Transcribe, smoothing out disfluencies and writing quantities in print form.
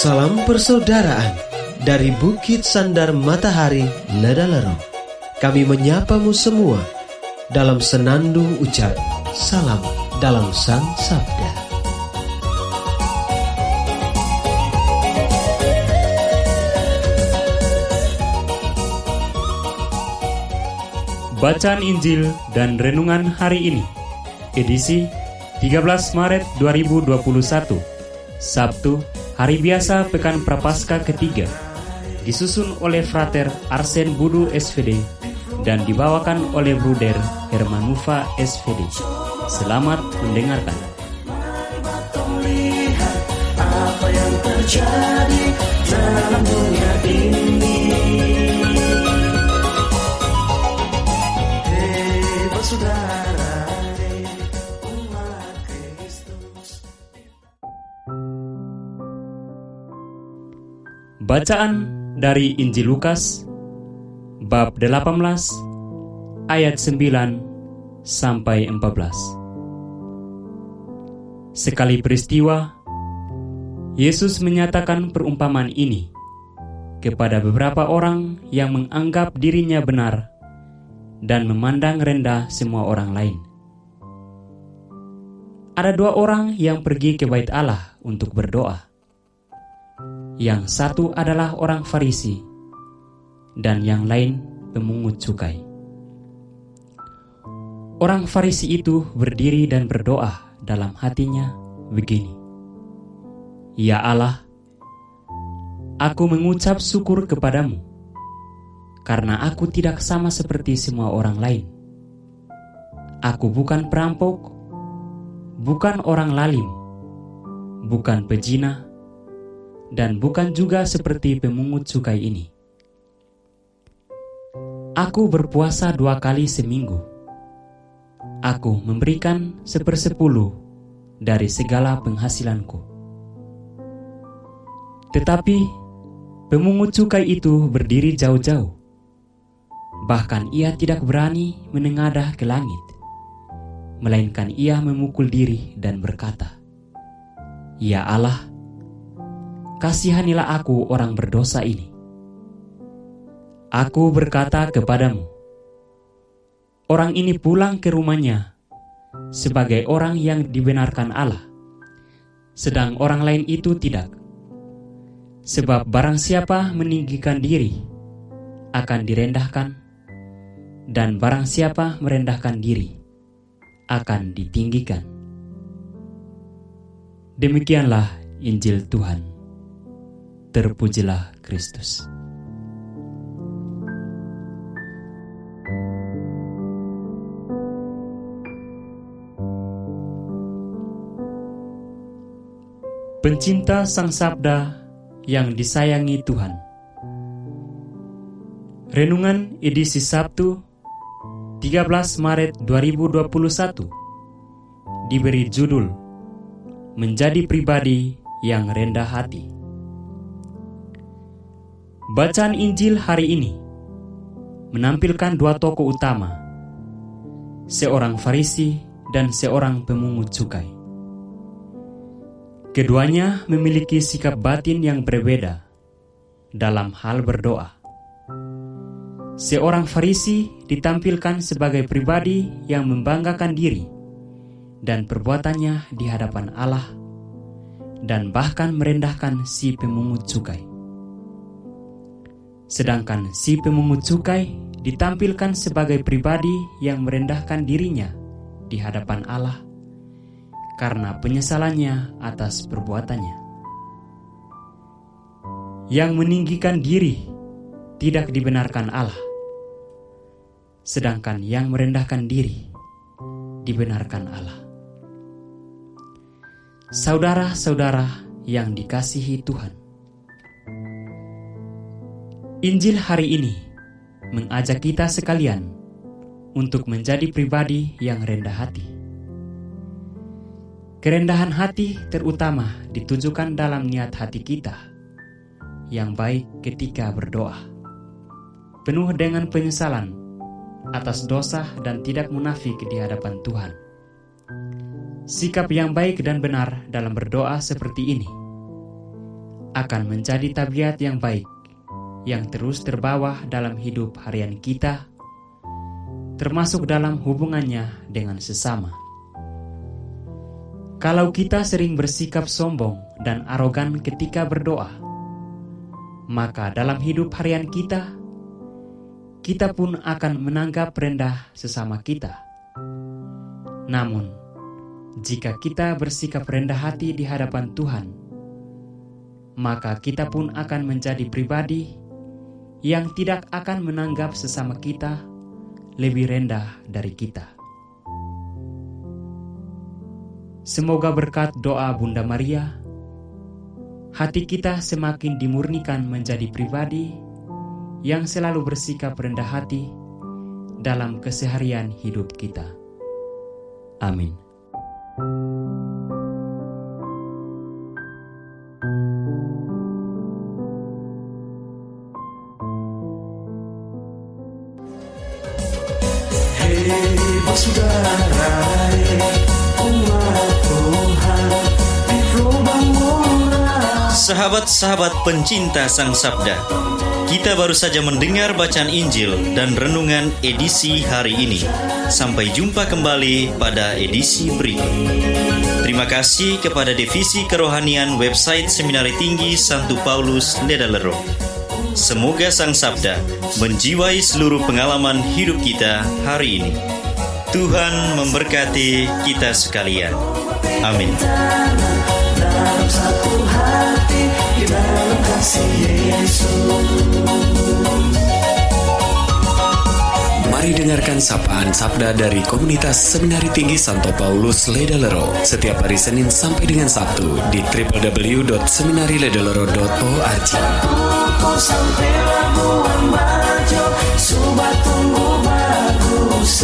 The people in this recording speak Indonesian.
Salam persaudaraan dari Bukit Sandar Matahari Ledalero. Kami menyapamu semua dalam senandung ucap salam dalam Sang Sabda. Bacaan Injil dan Renungan hari ini, edisi 13 Maret 2021, Sabtu, hari biasa Pekan Prapaskah ketiga, disusun oleh Frater Arsen Budu SVD dan dibawakan oleh Bruder Hermanufa SVD. Selamat mendengarkan. Lihat apa yang terjadi dalam dunia ini. Saudara, umat Kristus. Bacaan dari Injil Lukas bab 18 ayat 9 sampai 14. Sekali peristiwa, Yesus menyatakan perumpamaan ini kepada beberapa orang yang menganggap dirinya benar dan memandang rendah semua orang lain. Ada dua orang yang pergi ke bait Allah untuk berdoa. Yang satu adalah orang Farisi dan yang lain pemungut cukai. Orang Farisi itu berdiri dan berdoa dalam hatinya begini: Ya Allah, aku mengucap syukur kepadamu karena aku tidak sama seperti semua orang lain. Aku bukan perampok, bukan orang lalim, bukan pezina, dan bukan juga seperti pemungut cukai ini. Aku berpuasa 2 kali seminggu. Aku memberikan 1/10 dari segala penghasilanku. Tetapi pemungut cukai itu berdiri jauh-jauh. Bahkan ia tidak berani menengadah ke langit, melainkan ia memukul diri dan berkata, Ya Allah, kasihanilah aku orang berdosa ini. Aku berkata kepadamu, orang ini pulang ke rumahnya sebagai orang yang dibenarkan Allah, sedang orang lain itu tidak. Sebab barang siapa meninggikan diri akan direndahkan, dan barang siapa merendahkan diri akan ditinggikan. Demikianlah Injil Tuhan. Terpujilah Kristus. Pencinta Sang Sabda yang disayangi Tuhan. Renungan edisi Sabtu 13 Maret 2021 diberi judul Menjadi Pribadi yang Rendah Hati. Bacaan Injil hari ini menampilkan dua tokoh utama, seorang Farisi dan seorang pemungut cukai. Keduanya memiliki sikap batin yang berbeda dalam hal berdoa. Seorang Farisi ditampilkan sebagai pribadi yang membanggakan diri dan perbuatannya di hadapan Allah, dan bahkan merendahkan si pemungut cukai. Sedangkan si pemungut cukai ditampilkan sebagai pribadi yang merendahkan dirinya di hadapan Allah karena penyesalannya atas perbuatannya. Yang meninggikan diri tidak dibenarkan Allah, sedangkan yang merendahkan diri dibenarkan Allah. Saudara-saudara yang dikasihi Tuhan, Injil hari ini mengajak kita sekalian untuk menjadi pribadi yang rendah hati. Kerendahan hati terutama ditujukan dalam niat hati kita yang baik ketika berdoa, penuh dengan penyesalan atas dosa dan tidak munafik di hadapan Tuhan. Sikap yang baik dan benar dalam berdoa seperti ini akan menjadi tabiat yang baik, yang terus terbawa dalam hidup harian kita, termasuk dalam hubungannya dengan sesama. Kalau kita sering bersikap sombong dan arogan ketika berdoa, maka dalam hidup harian kita pun akan menganggap rendah sesama kita. Namun, jika kita bersikap rendah hati di hadapan Tuhan, maka kita pun akan menjadi pribadi yang tidak akan menganggap sesama kita lebih rendah dari kita. Semoga berkat doa Bunda Maria, hati kita semakin dimurnikan menjadi pribadi yang selalu bersikap rendah hati dalam keseharian hidup kita. Amin. Hei saudara, umat Tuhan di lubang murah. Sahabat-sahabat pencinta Sang Sabda, kita baru saja mendengar bacaan Injil dan renungan edisi hari ini. Sampai jumpa kembali pada edisi berikut. Terima kasih kepada Divisi Kerohanian website Seminari Tinggi Santo Paulus Ledalero. Semoga Sang Sabda menjiwai seluruh pengalaman hidup kita hari ini. Tuhan memberkati kita sekalian. Amin. Dalam satu hati, di dalam kasih Yesus. Mari dengarkan sapaan sabda dari komunitas Seminari Tinggi Santo Paulus Ledalero setiap hari Senin sampai dengan Sabtu di www.seminariledalero.org. Kau sampai Labuan Bajo, Subat tunggu bagus.